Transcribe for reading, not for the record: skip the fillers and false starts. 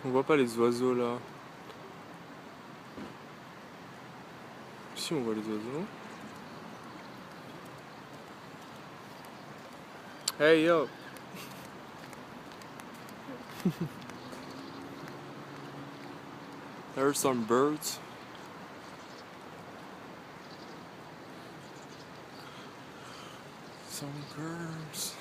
On voit pas les oiseaux là. Si, on voit les oiseaux. Hey yo! There's some birds. Some birds.